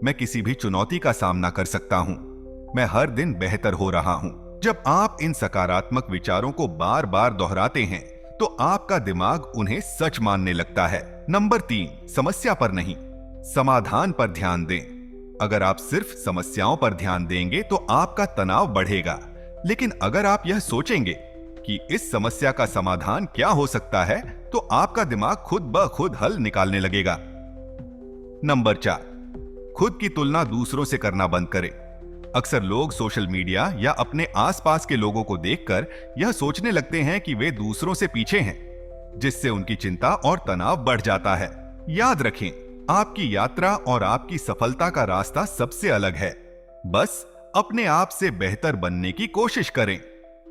S1: मैं किसी भी चुनौती का सामना कर सकता हूं, मैं हर दिन बेहतर हो रहा हूं। जब आप इन सकारात्मक विचारों को बार बार दोहराते हैं तो आपका दिमाग उन्हें सच मानने लगता है। नंबर 3, समस्या पर नहीं, समाधान पर ध्यान दें। अगर आप सिर्फ समस्याओं पर ध्यान देंगे तो आपका तनाव बढ़ेगा, लेकिन अगर आप यह सोचेंगे कि इस समस्या का समाधान क्या हो सकता है, तो आपका दिमाग खुद ब खुद हल निकालने लगेगा। नंबर 4, खुद की तुलना दूसरों से करना बंद करें। अक्सर लोग सोशल मीडिया या अपने आसपास के लोगों को देखकर यह सोचने लगते हैं कि वे दूसरों से पीछे हैं, जिससे उनकी चिंता और तनाव बढ़ जाता है। याद रखें, आपकी यात्रा और आपकी सफलता का रास्ता सबसे अलग है। बस अपने आप से बेहतर बनने की कोशिश करें।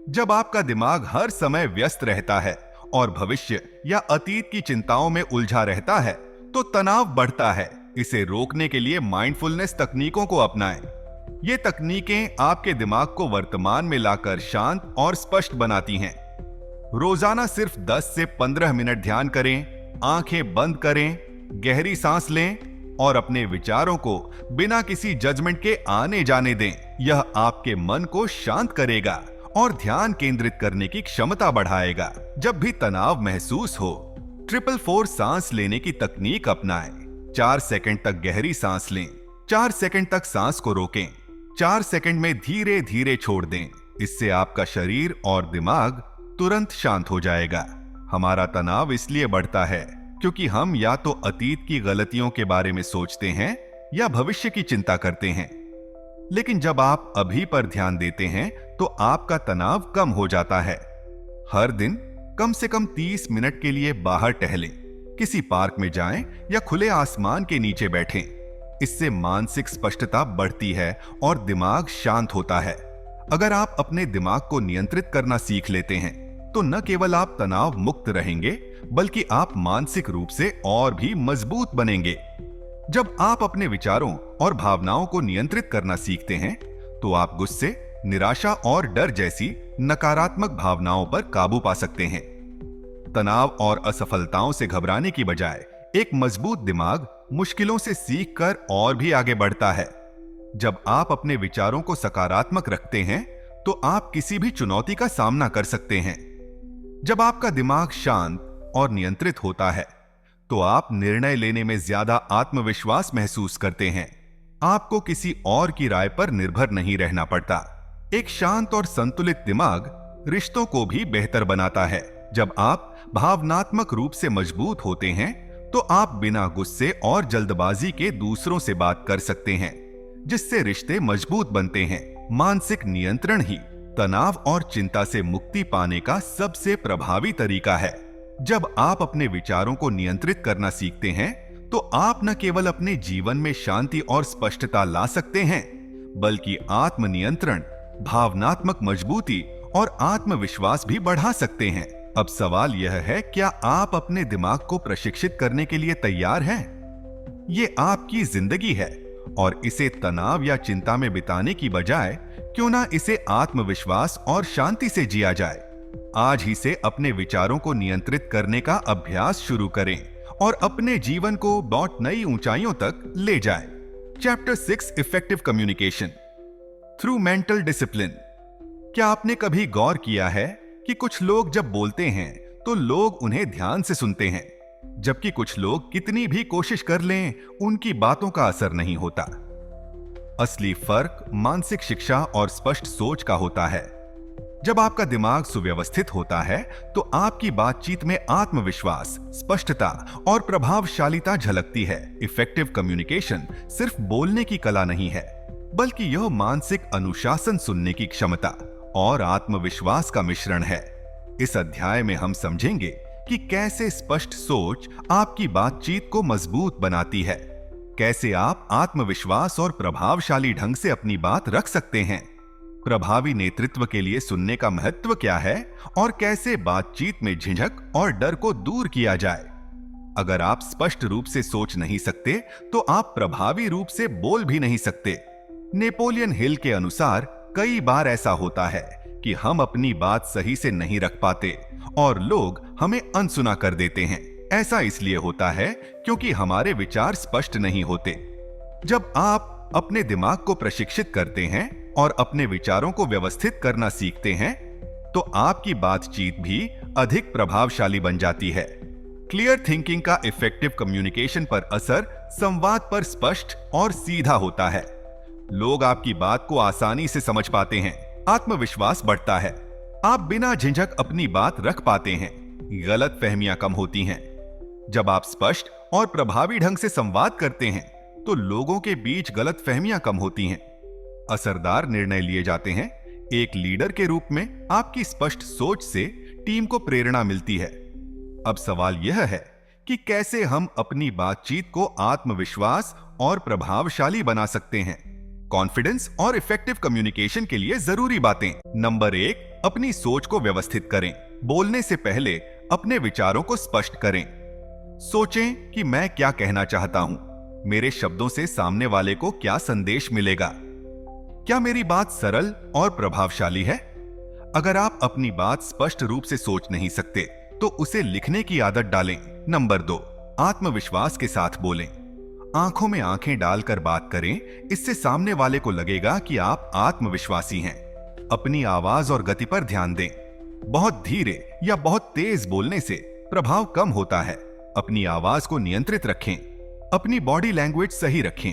S1: जब आपका दिमाग हर समय व्यस्त रहता है और भविष्य या अतीत की चिंताओं में उलझा रहता है, तो तनाव बढ़ता है। इसे रोकने के लिए माइंडफुलनेस तकनीकों को अपनाएं। ये तकनीकें आपके दिमाग को वर्तमान में लाकर शांत और स्पष्ट बनाती हैं। रोजाना सिर्फ 10 से 15 मिनट ध्यान करें, आंखें बंद करें, गहरी सांस लें और अपने विचारों को बिना किसी जजमेंट के आने जाने दें। यह आपके मन को शांत करेगा और ध्यान केंद्रित करने की क्षमता बढ़ाएगा। जब भी तनाव महसूस हो, 444 सांस लेने की तकनीक अपनाएं। 4 सेकंड तक गहरी सांस लें, 4 सेकंड तक सांस को रोकें, 4 सेकंड में धीरे धीरे छोड़ दें। इससे आपका शरीर और दिमाग तुरंत शांत हो जाएगा। हमारा तनाव इसलिए बढ़ता है क्योंकि हम या तो अतीत की गलतियों के बारे में सोचते हैं या भविष्य की चिंता करते हैं। लेकिन जब आप अभी पर ध्यान देते हैं तो आपका तनाव कम हो जाता है। हर दिन कम से कम 30 मिनट के लिए बाहर टहलें, किसी पार्क में जाएं या खुले आसमान के नीचे बैठें। इससे मानसिक स्पष्टता बढ़ती है और दिमाग शांत होता है। अगर आप अपने दिमाग को नियंत्रित करना सीख लेते हैं तो न केवल आप तनाव मुक्त रहेंगे, बल्कि आप मानसिक रूप से और भी मजबूत बनेंगे। जब आप अपने विचारों और भावनाओं को नियंत्रित करना सीखते हैं तो आप गुस्से, निराशा और डर जैसी नकारात्मक भावनाओं पर काबू पा सकते हैं। तनाव और असफलताओं से घबराने की बजाय एक मजबूत दिमाग मुश्किलों से सीखकर और भी आगे बढ़ता है। जब आप अपने विचारों को सकारात्मक रखते हैं तो आप किसी भी चुनौती का सामना कर सकते हैं। जब आपका दिमाग शांत और नियंत्रित होता है तो आप निर्णय लेने में ज्यादा आत्मविश्वास महसूस करते हैं। आपको किसी और की राय पर निर्भर नहीं रहना पड़ता। एक शांत और संतुलित दिमाग रिश्तों को भी बेहतर बनाता है। जब आप भावनात्मक रूप से मजबूत होते हैं तो आप बिना गुस्से और जल्दबाजी के दूसरों से बात कर सकते हैं, जिससे रिश्ते मजबूत बनते हैं। मानसिक नियंत्रण ही तनाव और चिंता से मुक्ति पाने का सबसे प्रभावी तरीका है। जब आप अपने विचारों को नियंत्रित करना सीखते हैं, तो आप न केवल अपने जीवन में शांति और स्पष्टता ला सकते हैं, बल्कि आत्मनियंत्रण, भावनात्मक मजबूती और आत्मविश्वास भी बढ़ा सकते हैं। अब सवाल यह है, क्या आप अपने दिमाग को प्रशिक्षित करने के लिए तैयार हैं? ये आपकी जिंदगी है और इसे तनाव या चिंता में बिताने की बजाय क्यों ना इसे आत्मविश्वास और शांति से जिया जाए। आज ही से अपने विचारों को नियंत्रित करने का अभ्यास शुरू करें और अपने जीवन को बहुत नई ऊंचाइयों तक ले जाएं। Chapter 6, effective communication through mental discipline. क्या आपने कभी गौर किया है कि कुछ लोग जब बोलते हैं तो लोग उन्हें ध्यान से सुनते हैं, जबकि कुछ लोग कितनी भी कोशिश कर लें, उनकी बातों का असर नहीं होता। असली फर्क मानसिक शिक्षा और स्पष्ट सोच का होता है। जब आपका दिमाग सुव्यवस्थित होता है, तो आपकी बातचीत में आत्मविश्वास, स्पष्टता और प्रभावशालीता झलकती है। इफेक्टिव कम्युनिकेशन सिर्फ बोलने की कला नहीं है, बल्कि यह मानसिक अनुशासन, सुनने की क्षमता और आत्मविश्वास का मिश्रण है। इस अध्याय में हम समझेंगे कि कैसे स्पष्ट सोच आपकी बातचीत को मजबूत बनाती है, कैसे आप आत्मविश्वास और प्रभावशाली ढंग से अपनी बात रख सकते हैं, प्रभावी नेतृत्व के लिए सुनने का महत्व क्या है और कैसे बातचीत में झिझक और डर को दूर किया जाए। अगर आप स्पष्ट रूप से सोच नहीं सकते, तो आप प्रभावी रूप से बोल भी नहीं सकते। नेपोलियन हिल के अनुसार कई बार ऐसा होता है कि हम अपनी बात सही से नहीं रख पाते और लोग हमें अनसुना कर देते हैं। ऐसा इसलिए होता है क्योंकि हमारे विचार स्पष्ट नहीं होते। जब आप अपने दिमाग को प्रशिक्षित करते हैं और अपने विचारों को व्यवस्थित करना सीखते हैं, तो आपकी बातचीत भी अधिक प्रभावशाली बन जाती है। क्लियर थिंकिंग का इफेक्टिव कम्युनिकेशन पर असर संवाद पर स्पष्ट और सीधा होता है। लोग आपकी बात को आसानी से समझ पाते हैं, आत्मविश्वास बढ़ता है, आप बिना झिझक अपनी बात रख पाते हैं, गलतफहमियां कम होती हैं। जब आप स्पष्ट और प्रभावी ढंग से संवाद करते हैं, तो लोगों के बीच गलतफहमियां कम होती हैं, असरदार निर्णय लिए जाते हैं। एक लीडर के रूप में आपकी स्पष्ट सोच से टीम को प्रेरणा मिलती है। अब सवाल यह है कि कैसे हम अपनी बातचीत को आत्मविश्वास और प्रभावशाली बना सकते हैं। कॉन्फिडेंस और इफेक्टिव कम्युनिकेशन के लिए जरूरी बातें। नंबर 1, अपनी सोच को व्यवस्थित करें। बोलने से पहले अपने विचारों को स्पष्ट करें। सोचें कि मैं क्या कहना चाहता हूं, मेरे शब्दों से सामने वाले को क्या संदेश मिलेगा, क्या मेरी बात सरल और प्रभावशाली है। अगर आप अपनी बात स्पष्ट रूप से सोच नहीं सकते, तो उसे लिखने की आदत डालें। नंबर 2, आत्मविश्वास के साथ बोलें। आंखों में आंखें डालकर बात करें, इससे सामने वाले को लगेगा कि आप आत्मविश्वासी हैं। अपनी आवाज और गति पर ध्यान दें। बहुत धीरे या बहुत तेज बोलने से प्रभाव कम होता है। अपनी आवाज को नियंत्रित रखें। अपनी बॉडी लैंग्वेज सही रखें।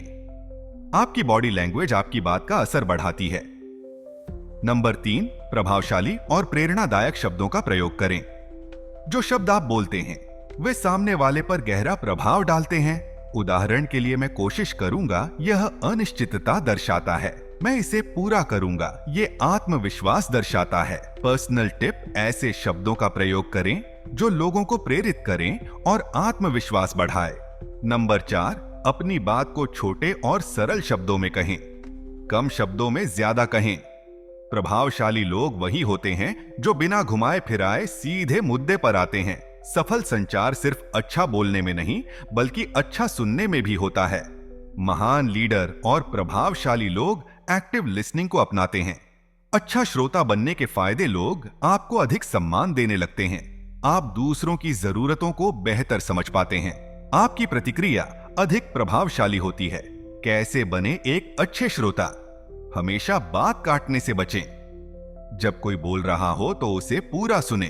S1: आपकी बॉडी लैंग्वेज आपकी बात का असर बढ़ाती है। नंबर 3, प्रभावशाली और प्रेरणादायक शब्दों का प्रयोग करें। जो शब्द आप बोलते हैं, वे सामने वाले पर गहरा प्रभाव डालते हैं। उदाहरण के लिए, मैं कोशिश करूंगा, यह अनिश्चितता दर्शाता है, मैं इसे पूरा करूंगा, ये आत्मविश्वास दर्शाता है। पर्सनल टिप, ऐसे शब्दों का प्रयोग करें जो लोगों को प्रेरित करें और आत्मविश्वास बढ़ाए। नंबर 4, अपनी बात को छोटे और सरल शब्दों में कहें। कम शब्दों में ज्यादा कहें। प्रभावशाली लोग वही होते हैं जो बिना घुमाए फिराए सीधे मुद्दे पर आते हैं। सफल संचार सिर्फ अच्छा बोलने में नहीं, बल्कि अच्छा सुनने में भी होता है। महान लीडर और प्रभावशाली लोग एक्टिव लिसनिंग को अपनाते हैं। अच्छा श्रोता बनने के फायदे, लोग आपको अधिक सम्मान देने लगते हैं। आप दूसरों की जरूरतों को बेहतर समझ पाते हैं। आपकी प्रतिक्रिया अधिक प्रभावशाली होती है। कैसे बने एक अच्छे श्रोता? हमेशा बात काटने से बचें। जब कोई बोल रहा हो तो उसे पूरा सुने,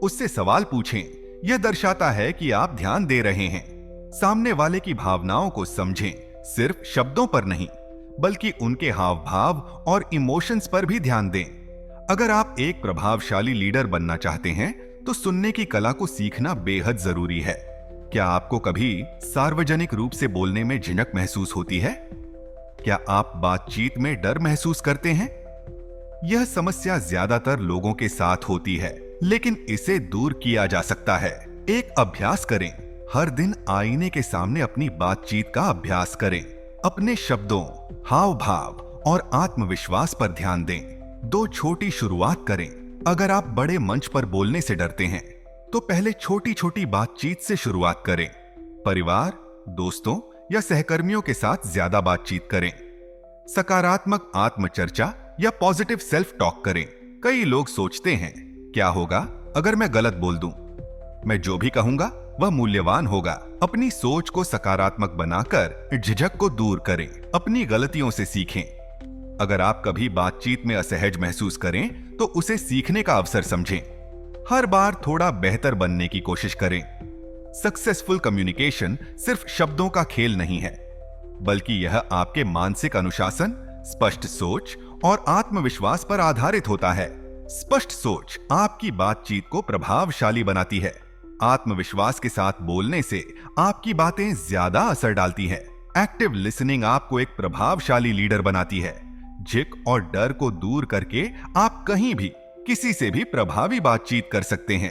S1: उससे सवाल पूछें। यह दर्शाता है कि आप ध्यान दे रहे हैं। सामने वाले की भावनाओं को समझें, सिर्फ शब्दों पर नहीं, बल्कि उनके हाव भाव और इमोशंस पर भी ध्यान दें। अगर आप एक प्रभावशाली लीडर बनना चाहते हैं, तो सुनने की कला को सीखना बेहद जरूरी है। क्या आपको कभी सार्वजनिक रूप से बोलने में झिझक महसूस होती है? क्या आप बातचीत में डर महसूस करते हैं? यह समस्या ज्यादातर लोगों के साथ होती है, लेकिन इसे दूर किया जा सकता है। एक अभ्यास करें। हर दिन आईने के सामने अपनी बातचीत का अभ्यास करें। अपने शब्दों, हाव भाव और आत्मविश्वास पर ध्यान दें। 2 छोटी शुरुआत करें। अगर आप बड़े मंच पर बोलने से डरते हैं, तो पहले छोटी छोटी बातचीत से शुरुआत करें। परिवार, दोस्तों या सहकर्मियों के साथ ज्यादा बातचीत करें। सकारात्मक आत्मचर्चा या पॉजिटिव सेल्फ टॉक करें। कई लोग सोचते हैं, क्या होगा अगर मैं गलत बोल दूं? मैं जो भी कहूंगा वह मूल्यवान होगा। अपनी सोच को सकारात्मक बनाकर झिझक को दूर करें। अपनी गलतियों से सीखें। अगर आप कभी बातचीत में असहज महसूस करें, तो उसे सीखने का अवसर समझें। हर बार थोड़ा बेहतर बनने की कोशिश करें। सक्सेसफुल कम्युनिकेशन सिर्फ शब्दों का खेल नहीं है, बल्कि यह आपके मानसिक अनुशासन, स्पष्ट सोच और आत्मविश्वास पर आधारित होता है। स्पष्ट सोच आपकी बातचीत को प्रभावशाली बनाती है। आत्मविश्वास के साथ बोलने से आपकी बातें ज्यादा असर डालती है। एक्टिव लिसनिंग आपको एक प्रभावशाली लीडर बनाती है। झिझक और डर को दूर करके आप कहीं भी किसी से भी प्रभावी बातचीत कर सकते हैं।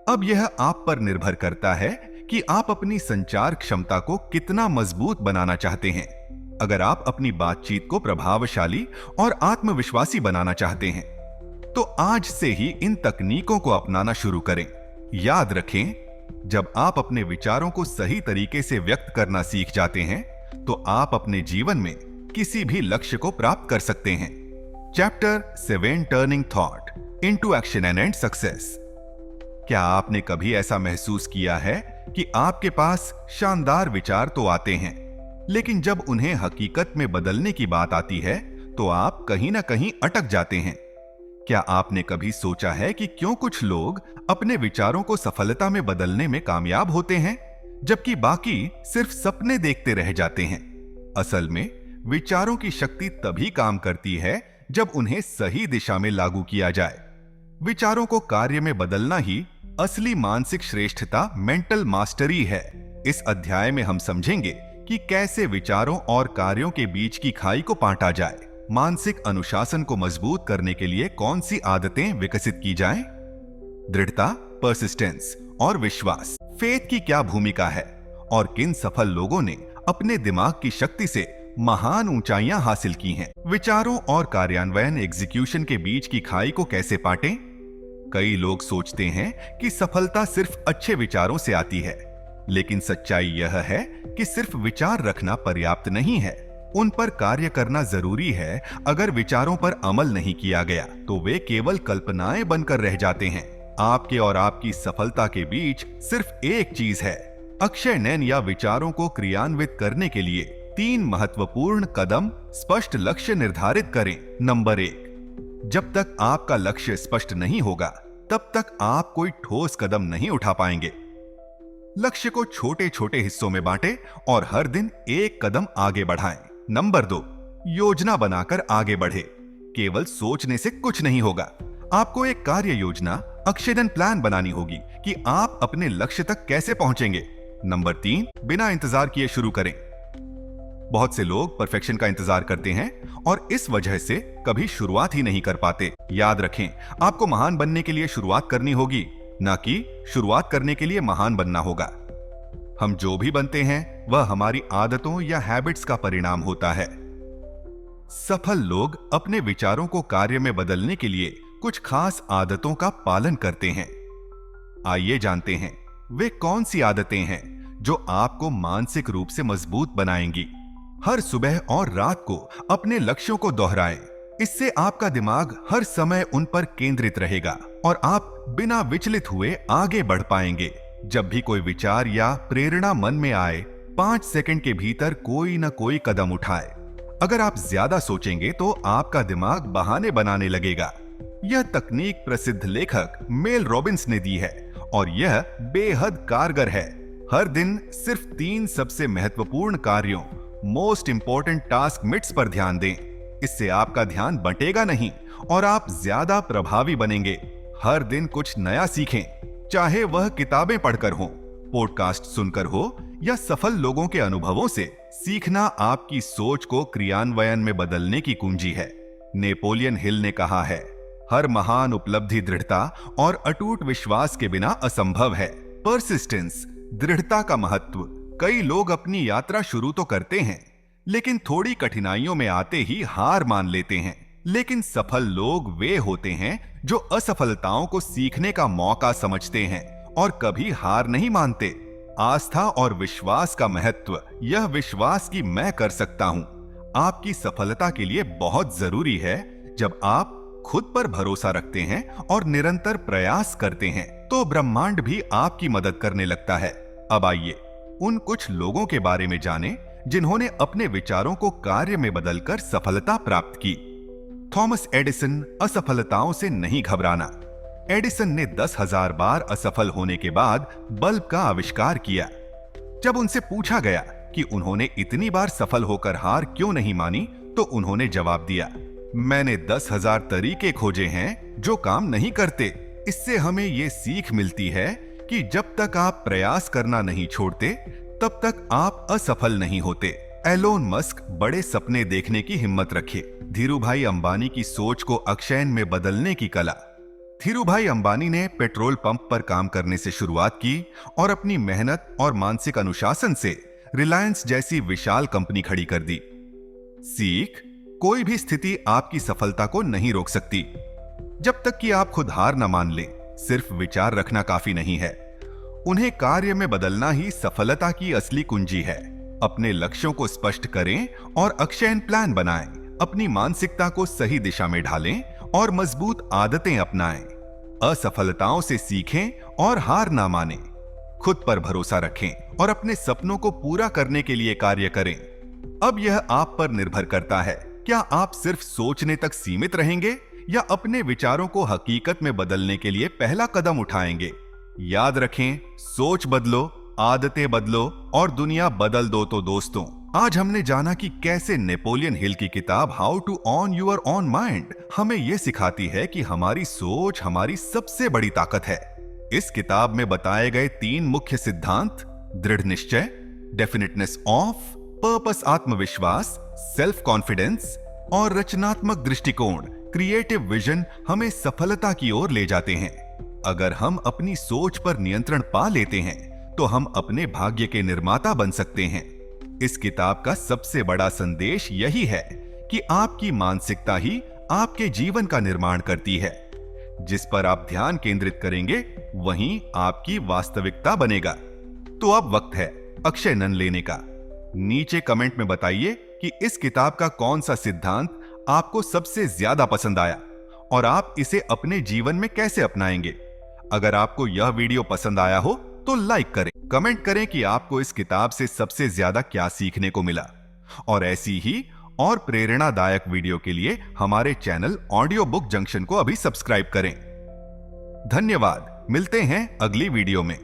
S1: अब यह आप पर निर्भर करता है कि आप अपनी संचार क्षमता को कितना मजबूत बनाना चाहते हैं। अगर आप अपनी बातचीत को प्रभावशाली और आत्मविश्वासी बनाना चाहते हैं, तो आज से ही इन तकनीकों को अपनाना शुरू करें। याद रखें, जब आप अपने विचारों को सही तरीके से व्यक्त करना सीख जाते हैं, तो आप अपने जीवन में किसी भी लक्ष्य को प्राप्त कर सकते हैं। Chapter 7 turning thought into action and success. क्या आपने कभी ऐसा महसूस किया है कि आपके पास शानदार विचार तो आते हैं, लेकिन जब उन्हें हकीकत में बदलने की बात आती है, तो आप कहीं ना कहीं अटक जाते हैं? क्या आपने कभी सोचा है कि क्यों कुछ लोग अपने विचारों को सफलता में बदलने में कामयाब होते हैं, जबकि बाकी सिर्फ सपने देखते रह जाते हैं? असल में विचारों की शक्ति तभी काम करती है जब उन्हें सही दिशा में लागू किया जाए। विचारों को कार्य में बदलना ही असली मानसिक श्रेष्ठता, मेंटल मास्टरी है। इस अध्याय में हम समझेंगे कि कैसे विचारों और कार्यों के बीच की खाई को पाटा जाए। मानसिक अनुशासन को मजबूत करने के लिए कौन सी आदतें विकसित की जाएं? दृढ़ता, परसिस्टेंस और विश्वास। फेथ की क्या भूमिका है और किन सफल लोगों ने अपने दिमाग की शक्ति से महान ऊंचाइयां हासिल की हैं? विचारों और कार्यान्वयन, एग्जीक्यूशन के बीच की खाई को कैसे पाटें? कई लोग सोचते हैं कि सफलता सिर्फ अच्छे विचारों से आती है, लेकिन सच्चाई यह है कि सिर्फ विचार रखना पर्याप्त नहीं है, उन पर कार्य करना जरूरी है। अगर विचारों पर अमल नहीं किया गया, तो वे केवल कल्पनाएं बनकर रह जाते हैं। आपके और आपकी सफलता के बीच सिर्फ एक चीज है, अक्षय नैन, या विचारों को क्रियान्वित करने के लिए 3 महत्वपूर्ण कदम। स्पष्ट लक्ष्य निर्धारित करें। नंबर 1, जब तक आपका लक्ष्य स्पष्ट नहीं होगा, तब तक आप कोई ठोस कदम नहीं उठा पाएंगे। लक्ष्य को छोटे छोटे हिस्सों में बांटें और हर दिन एक कदम आगे बढ़ाएं। नंबर 2, योजना बनाकर आगे बढ़े। केवल सोचने से कुछ नहीं होगा। आपको एक कार्य योजना, अक्षयन प्लान बनानी होगी कि आप अपने लक्ष्य तक कैसे पहुंचेंगे। नंबर 3, बिना इंतजार किए शुरू करें। बहुत से लोग परफेक्शन का इंतजार करते हैं और इस वजह से कभी शुरुआत ही नहीं कर पाते। याद रखें, आपको महान बनने के लिए शुरुआत करनी होगी, ना कि शुरुआत करने के लिए महान बनना होगा। हम जो भी बनते हैं वह हमारी आदतों या हैबिट्स का परिणाम होता है। सफल लोग अपने विचारों को कार्य में बदलने के लिए कुछ खास आदतों का पालन करते हैं। आइए जानते हैं वे कौन सी आदतें हैं जो आपको मानसिक रूप से मजबूत बनाएंगी। हर सुबह और रात को अपने लक्ष्यों को दोहराएं। इससे आपका दिमाग हर समय उन पर केंद्रित रहेगा और आप बिना विचलित हुए आगे बढ़ पाएंगे। जब भी कोई विचार या प्रेरणा मन में आए, 5 सेकंड के भीतर कोई न कोई कदम उठाए। अगर आप ज्यादा सोचेंगे तो आपका दिमाग बहाने बनाने लगेगा। यह तकनीक प्रसिद्ध लेखक मेल रॉबिन्स ने दी है और यह बेहद कारगर है। हर दिन सिर्फ 3 सबसे महत्वपूर्ण कार्यों, मोस्ट इंपॉर्टेंट टास्क मिट्स पर ध्यान दें। इससे आपका ध्यान बंटेगा नहीं और आप ज्यादा प्रभावी बनेंगे। हर दिन कुछ नया सीखें, चाहे वह किताबें पढ़कर हो, पॉडकास्ट सुनकर हो या सफल लोगों के अनुभवों से। सीखना आपकी सोच को क्रियान्वयन में बदलने की कुंजी है। नेपोलियन हिल ने कहा है, हर महान उपलब्धि दृढ़ता और अटूट विश्वास के बिना असंभव है। परसिस्टेंस, दृढ़ता का महत्व। कई लोग अपनी यात्रा शुरू तो करते हैं, लेकिन थोड़ी कठिनाइयों में आते ही हार मान लेते हैं। लेकिन सफल लोग वे होते हैं जो असफलताओं को सीखने का मौका समझते हैं और कभी हार नहीं मानते। आस्था और विश्वास का महत्व, यह विश्वास कि मैं कर सकता हूं, आपकी सफलता के लिए बहुत जरूरी है। जब आप खुद पर भरोसा रखते हैं और निरंतर प्रयास करते हैं, तो ब्रह्मांड भी आपकी मदद करने लगता है। अब आइए उन कुछ लोगों के बारे में जानें जिन्होंने अपने विचारों को कार्य में बदलकर सफलता प्राप्त की। थॉमस एडिसन, असफलताओं से नहीं घबराना। एडिसन ने 10,000 बार असफल होने के बाद बल्ब का आविष्कार किया। जब उनसे पूछा गया कि उन्होंने इतनी बार सफल होकर हार क्यों नहीं मानी, तो उन्होंने जवाब दिया, मैंने 10,000 तरीके खोजे हैं जो काम नहीं करते। इससे हमें ये सीख मिलती है कि जब तक आप प्रयास करना नहीं छोड़ते, तब तक आप असफल नहीं होते। एलोन मस्क, बड़े सपने देखने की हिम्मत रखे। धीरूभाई अंबानी की सोच को अक्षयन में बदलने की कला। धीरूभाई अंबानी ने पेट्रोल पंप पर काम करने से शुरुआत की और अपनी मेहनत और मानसिक अनुशासन से रिलायंस जैसी विशाल कंपनी खड़ी कर दी। सीख, कोई भी स्थिति आपकी सफलता को नहीं रोक सकती, जब तक कि आप खुद हार न मान ले। सिर्फ विचार रखना काफी नहीं है, उन्हें कार्य में बदलना ही सफलता की असली कुंजी है। अपने लक्ष्यों को स्पष्ट करें और अक्षयन प्लान बनाएं। अपनी मानसिकता को सही दिशा में ढालें और मजबूत आदतें अपनाएं। असफलताओं से सीखें और हार ना मानें। खुद पर भरोसा रखें और अपने सपनों को पूरा करने के लिए कार्य करें। अब यह आप पर निर्भर करता है, क्या आप सिर्फ सोचने तक सीमित रहेंगे या अपने विचारों को हकीकत में बदलने के लिए पहला कदम उठाएंगे। याद रखें, सोच बदलो, आदतें बदलो और दुनिया बदल दो। तो दोस्तों, आज हमने जाना कि कैसे नेपोलियन हिल की किताब how to own your own mind हमें यह सिखाती है कि हमारी सोच हमारी सबसे बड़ी ताकत है। इस किताब में बताए गए 3 मुख्य सिद्धांत, दृढ़ निश्चय, डेफिनेटनेस ऑफ पर्पस, आत्मविश्वास, सेल्फ कॉन्फिडेंस और रचनात्मक दृष्टिकोण, क्रिएटिव विजन, हमें सफलता की ओर ले जाते हैं। अगर हम अपनी सोच पर नियंत्रण पा लेते हैं, तो हम अपने भाग्य के निर्माता बन सकते हैं। इस किताब का सबसे बड़ा संदेश यही है कि आपकी मानसिकता ही आपके जीवन का निर्माण करती है। जिस पर आप ध्यान केंद्रित करेंगे, वहीं आपकी वास्तविकता बनेगा। तो अब वक्त है अक्षय नन लेने का। नीचे कमेंट में बताइए कि इस किताब का कौन सा सिद्धांत आपको सबसे ज्यादा पसंद आया और आप इसे अपने जीवन में कैसे अपनाएंगे। अगर आपको यह वीडियो पसंद आया हो तो लाइक करें, कमेंट करें कि आपको इस किताब से सबसे ज्यादा क्या सीखने को मिला। और ऐसी ही और प्रेरणादायक वीडियो के लिए हमारे चैनल ऑडियो बुक जंक्शन को अभी सब्सक्राइब करें। धन्यवाद, मिलते हैं अगली वीडियो में।